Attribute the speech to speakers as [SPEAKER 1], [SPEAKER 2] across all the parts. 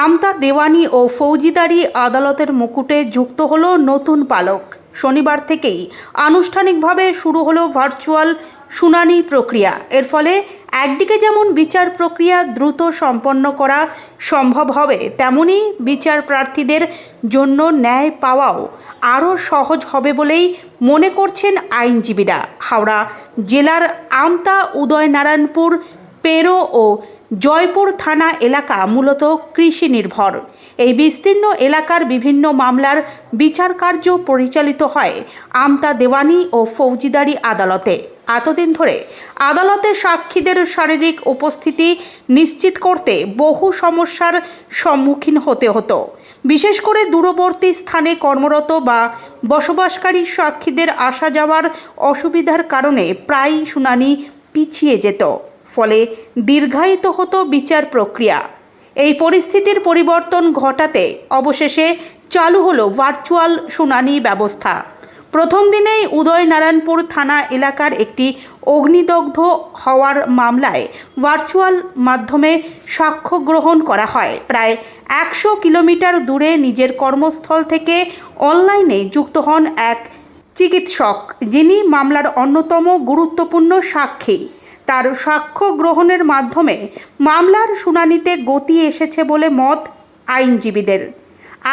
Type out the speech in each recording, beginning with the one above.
[SPEAKER 1] আমতা দেওয়ানি ও ফৌজিদারি আদালতের মুকুটে যুক্ত হলো নতুন পালক। শনিবার থেকেই আনুষ্ঠানিকভাবে শুরু হলো ভার্চুয়াল শুনানি প্রক্রিয়া। এর ফলে একদিকে যেমন বিচার প্রক্রিয়া দ্রুত সম্পন্ন করা সম্ভব হবে, তেমনি বিচার প্রার্থীদের জন্য ন্যায় পাওয়াও আরও সহজ হবে বলেই মনে করছেন আইনজীবীরা। হাওড়া জেলার আমতা, উদয়নারায়ণপুর, পেরো ও জয়পুর থানা এলাকা মূলত কৃষি নির্ভর। এই বিস্তীর্ণ এলাকার বিভিন্ন মামলার বিচার কার্য পরিচালিত হয় আমতা দেওয়ানি ও ফৌজিদারি আদালতে। এতদিন ধরে আদালতে সাক্ষীদের শারীরিক উপস্থিতি নিশ্চিত করতে বহু সমস্যার সম্মুখীন হতে হতো। বিশেষ করে দূরবর্তী স্থানে কর্মরত বা বসবাসকারী সাক্ষীদের আসা যাওয়ার অসুবিধার কারণে প্রায়ই শুনানি পিছিয়ে যেত, ফলে দীর্ঘায়িত হতো বিচার প্রক্রিয়া। এই পরিস্থিতির পরিবর্তন ঘটাতে অবশেষে চালু হলো ভার্চুয়াল শুনানি ব্যবস্থা। প্রথম দিনেই উদয়নারায়ণপুর থানা এলাকার একটি অগ্নিদগ্ধ হওয়ার মামলায় ভার্চুয়াল মাধ্যমে সাক্ষ্য গ্রহণ করা হয়। প্রায় 100 কিলোমিটার দূরে নিজের কর্মস্থল থেকে অনলাইনে যুক্ত হন এক চিকিৎসক, যিনি মামলার অন্যতম গুরুত্বপূর্ণ সাক্ষী। তার সাক্ষ্য গ্রহণের মাধ্যমে মামলার শুনানিতে গতি এসেছে বলে মত আইনজীবীদের।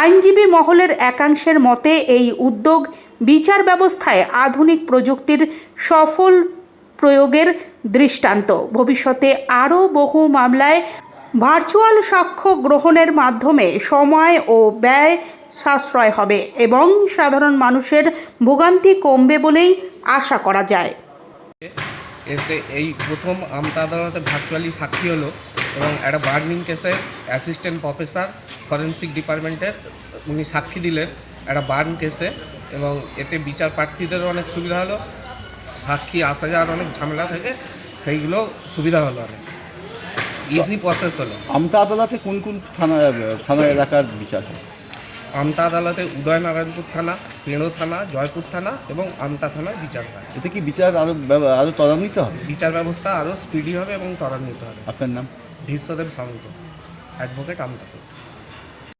[SPEAKER 1] আইনজীবী মহলের একাংশের মতে এই উদ্যোগ বিচার ব্যবস্থায় আধুনিক প্রযুক্তির সফল প্রয়োগের দৃষ্টান্ত। ভবিষ্যতে আরও বহু মামলায় ভার্চুয়াল সাক্ষ্য গ্রহণের মাধ্যমে সময় ও ব্যয় সাশ্রয় হবে এবং সাধারণ মানুষের ভোগান্তি কমবে বলেই আশা করা যায়।
[SPEAKER 2] এতে এই প্রথম আমতা আদালতে ভার্চুয়ালি সাক্ষী হলো এবং একটা বার্নিং কেসের অ্যাসিস্ট্যান্ট প্রফেসর ফরেন্সিক ডিপার্টমেন্টের উনি সাক্ষী দিলেন একটা বার্ন কেসে, এবং এতে বিচার প্রার্থীদেরও অনেক সুবিধা হলো। সাক্ষী আসা যাওয়ার অনেক ঝামেলা থেকে সেইগুলো সুবিধা হলো, অনেক ইজি প্রসেস হলো।
[SPEAKER 3] আমতা আদালতে কোন কোন থানা এলাকার বিচার হয়?
[SPEAKER 2] আমতা আদালতে উদয়নারায়ণপুর থানা, পেড়ো থানা, জয়পুর থানা এবং আমতা থানার বিচার হয়।
[SPEAKER 3] এতে কি বিচার আরও ত্বরান্বিত হবে?
[SPEAKER 2] বিচার ব্যবস্থা আরও স্পিডি হবে এবং ত্বরান্বিত হবে।
[SPEAKER 3] আপনার নাম?
[SPEAKER 2] ভীষ্মদেব সামন্ত, অ্যাডভোকেট, আমতা।